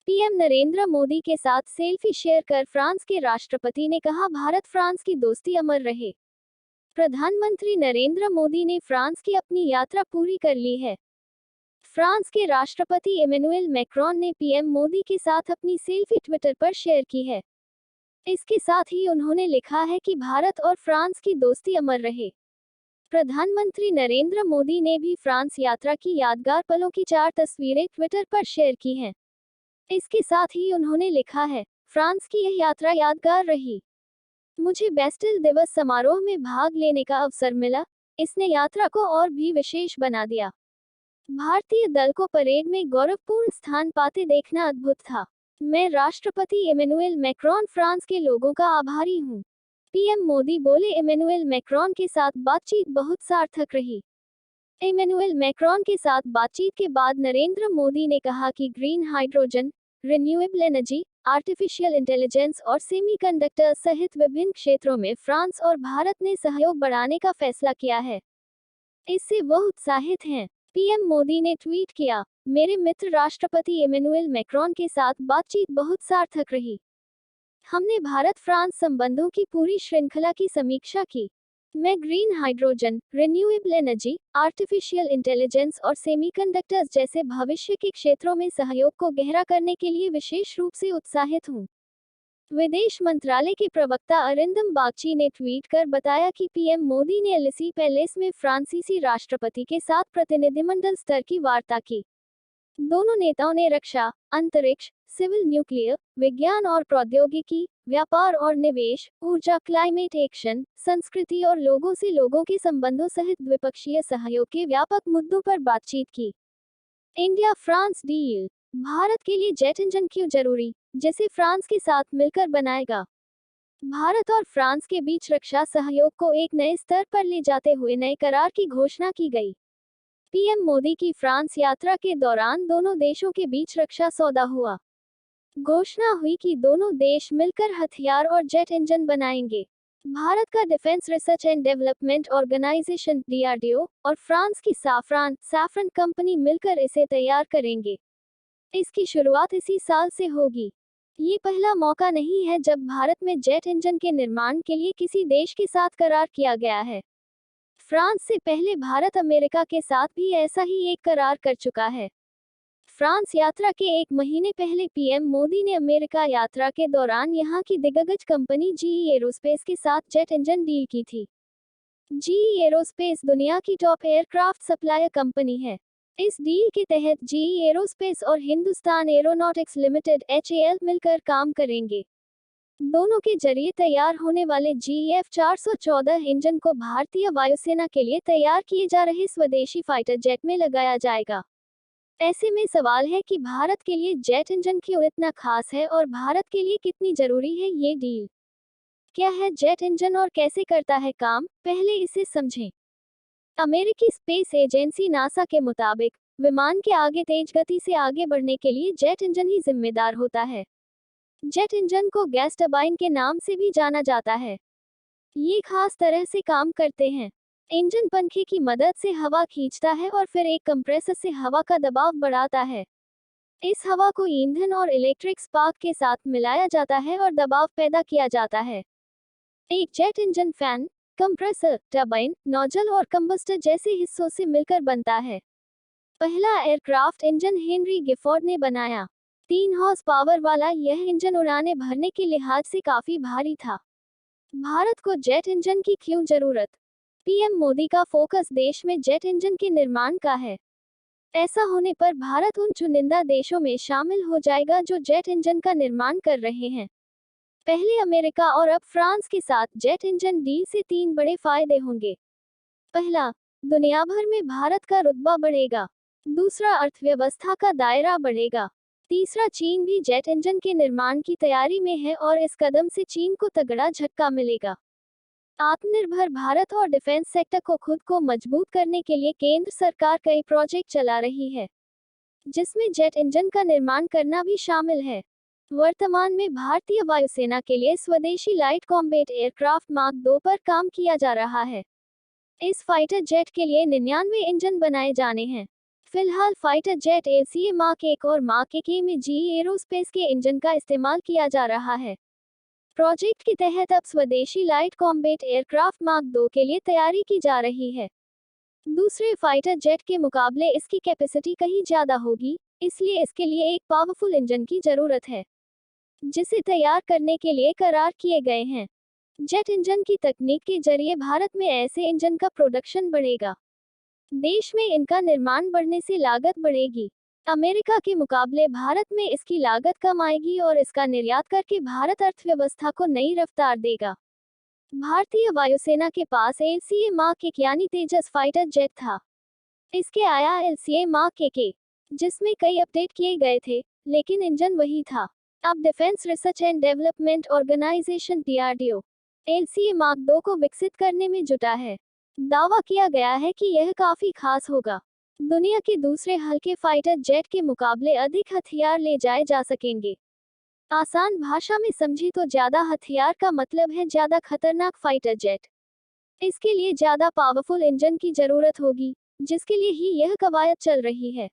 PM Narendra Modi के साथ selfie share कर फ्रांस के राष्ट्रपति ने कहा, भारत फ्रांस की दोस्ती अमर रहे। प्रधानमंत्री नरेंद्र मोदी ने फ्रांस की अपनी यात्रा पूरी कर ली है। फ्रांस के राष्ट्रपति इमैनुएल मैक्रोन ने पीएम मोदी के साथ अपनी सेल्फी ट्विटर पर शेयर की है। इसके साथ ही उन्होंने लिखा है कि भारत और फ्रांस की दोस्ती अमर रहे। प्रधानमंत्री नरेंद्र मोदी ने भी फ्रांस यात्रा की यादगार पलों की 4 तस्वीरें ट्विटर पर शेयर की हैं। इसके साथ ही उन्होंने लिखा है, फ्रांस की यह यात्रा यादगार रही। मुझे बेस्टिल दिवस समारोह में भाग लेने का अवसर मिला। इसने यात्रा को और भी विशेष बना दिया। भारतीय दल को परेड में गौरवपूर्ण स्थान पाते देखना अद्भुत था। मैं राष्ट्रपति इमैनुएल मैक्रोन फ्रांस के लोगों का आभारी हूँ। पीएम मोदी बोले, इमैनुएल मैक्रोन के साथ बातचीत बहुत सार्थक रही। इमैनुएल मैक्रोन के साथ बातचीत के बाद नरेंद्र मोदी ने कहा कि green hydrogen, renewable energy, artificial intelligence और सेमीकंडक्टर सहित विभिन्न क्षेत्रों में फ्रांस और भारत ने सहयोग बढ़ाने का फैसला किया है। इससे वह उत्साहित हैं। पीएम मोदी ने ट्वीट किया, मेरे मित्र राष्ट्रपति इमैनुएल मैक्रोन के साथ बातचीत बहुत सार्थक रही। हमने भारत फ्रांस संबंधों की पूरी श्रृंखला की समीक्षा की। मैं green hydrogen, renewable energy, artificial intelligence और सेमीकंडक्टर्स जैसे भविष्य के क्षेत्रों में सहयोग को गहरा करने के लिए विशेष रूप से उत्साहित हूं। विदेश मंत्रालय के प्रवक्ता अरिंदम बागची ने ट्वीट कर बताया कि पीएम मोदी ने एलिसी पैलेस में फ्रांसीसी राष्ट्रपति के साथ प्रतिनिधिमंडल स्तर की वार्ता की। दोनों नेताओं ने रक्षा, अंतरिक्ष, सिविल न्यूक्लियर, विज्ञान और प्रौद्योगिकी, व्यापार और निवेश, ऊर्जा, क्लाइमेट एक्शन, संस्कृति और लोगों से लोगों के संबंधों सहित द्विपक्षीय सहयोग के व्यापक मुद्दों पर बातचीत की। इंडिया फ्रांस डील, भारत के लिए जेट इंजन क्यों जरूरी, जिसे फ्रांस के साथ मिलकर बनाएगा। भारत और फ्रांस के बीच रक्षा सहयोग को एक नए स्तर पर ले जाते हुए नए करार की घोषणा की गई। पीएम मोदी की फ्रांस यात्रा के दौरान दोनों देशों के बीच रक्षा सौदा हुआ। घोषणा हुई कि दोनों देश मिलकर हथियार और जेट इंजन बनाएंगे। भारत का defence research and development organisation DRDO और फ्रांस की सैफ्रन कंपनी मिलकर इसे तैयार करेंगे। इसकी शुरुआत इसी साल से होगी। ये पहला मौका नहीं है जब भारत में जेट इंजन के निर्माण के लिए किसी देश के साथ करार किया गया है। फ्रांस से पहले भारत अमेरिका के साथ भी ऐसा ही एक करार कर चुका है। फ्रांस यात्रा के एक महीने पहले पीएम मोदी ने अमेरिका यात्रा के दौरान यहां की दिग्गज कंपनी जीई एरोस्पेस के साथ जेट इंजन डील की थी। जीई एरोस्पेस दुनिया की टॉप एयरक्राफ्ट सप्लायर कंपनी है। इस डील के तहत जीई एरोस्पेस और हिंदुस्तान एरोनॉटिक्स लिमिटेड एचएएल मिलकर काम करेंगे। दोनों के जरिए तैयार होने वाले जीएफ 414 इंजन को भारतीय वायुसेना के लिए तैयार किए जा रहे स्वदेशी फाइटर जेट में लगाया जाएगा। ऐसे में सवाल है कि भारत के लिए जेट इंजन क्यों इतना खास है और भारत के लिए कितनी जरूरी है ये डील। क्या है जेट इंजन और कैसे करता है काम, पहले इसे समझें। अमेरिकी स्पेस एजेंसी नासा के मुताबिक विमान के आगे तेज गति से आगे बढ़ने के लिए जेट इंजन ही जिम्मेदार होता है। जेट इंजन को गैस टरबाइन के नाम से भी जाना जाता है। ये खास तरह से काम करते हैं। इंजन पंखे की मदद से हवा खींचता है और फिर एक कंप्रेसर से हवा का दबाव बढ़ाता है। इस हवा को ईंधन और इलेक्ट्रिक स्पार्क के साथ मिलाया जाता है और दबाव पैदा किया जाता है। एक jet engine fan, compressor, turbine, nozzle और कंबस्टर जैसे हिस्सों से मिलकर बनता है। पहला एयरक्राफ्ट इंजन हेनरी गिफोर्ड ने बनाया। 3 हॉर्स पावर वाला यह इंजन उड़ाने भरने के लिहाज से काफी भारी था। भारत को जेट इंजन की क्यों जरूरत? पीएम मोदी का फोकस देश में जेट इंजन के निर्माण का है। ऐसा होने पर भारत उन चुनिंदा देशों में शामिल हो जाएगा जो जेट इंजन का निर्माण कर रहे हैं। पहले अमेरिका और अब फ्रांस के साथ जेट इंजन डील से 3 बड़े फायदे होंगे। पहला, दुनिया भर में भारत का रुतबा बढ़ेगा। दूसरा, अर्थव्यवस्था का दायरा बढ़ेगा। तीसरा, चीन भी जेट इंजन के निर्माण की तैयारी में है और इस कदम से चीन को तगड़ा झटका मिलेगा। आत्मनिर्भर भारत और डिफेंस सेक्टर को खुद को मजबूत करने के लिए केंद्र सरकार कई प्रोजेक्ट चला रही है, जिसमें जेट इंजन का निर्माण करना भी शामिल है। वर्तमान में भारतीय वायुसेना के लिए स्वदेशी लाइट कॉम्बैट एयरक्राफ्ट मार्क 2 पर काम किया जा रहा है। इस फाइटर जेट के लिए 99 इंजन बनाए जाने हैं। फिलहाल फाइटर जेट LCA मार्क 1 और मार्क 1 में GE एरोस्पेस के इंजन का इस्तेमाल किया जा रहा है। प्रोजेक्ट के तहत अब स्वदेशी लाइट कॉम्बैट एयरक्राफ्ट मार्क 2 के लिए तैयारी की जा रही है। दूसरे फाइटर जेट के मुकाबले इसकी कैपेसिटी कहीं ज्यादा होगी, इसलिए इसके लिए एक पावरफुल इंजन की जरूरत है, जिसे तैयार करने के लिए करार किए गए हैं। जेट इंजन की तकनीक के जरिए भारत में ऐसे इंजन का प्रोडक्शन बढ़ेगा। देश में इनका निर्माण बढ़ने से लागत बढ़ेगी। अमेरिका के मुकाबले भारत में इसकी लागत कम आएगी और इसका निर्यात करके भारत अर्थव्यवस्था को नई रफ्तार देगा। भारतीय वायुसेना के पास LCA मार्क 1 यानी तेजस फाइटर जेट था। इसके आया LCA मार्क 1, जिसमें कई अपडेट किए गए थे, लेकिन इंजन वही था। अब defence research and development organisation DRDO LCA mark 2 को विकसित करने में जुटा है। दावा किया गया है कि यह काफी खास होगा। दुनिया के दूसरे हल्के फाइटर जेट के मुकाबले अधिक हथियार ले जाए जा सकेंगे। आसान भाषा में समझे तो ज्यादा हथियार का मतलब है ज्यादा खतरनाक फाइटर जेट। इसके लिए ज्यादा पावरफुल इंजन की जरूरत होगी, जिसके लिए ही यह कवायद चल रही है।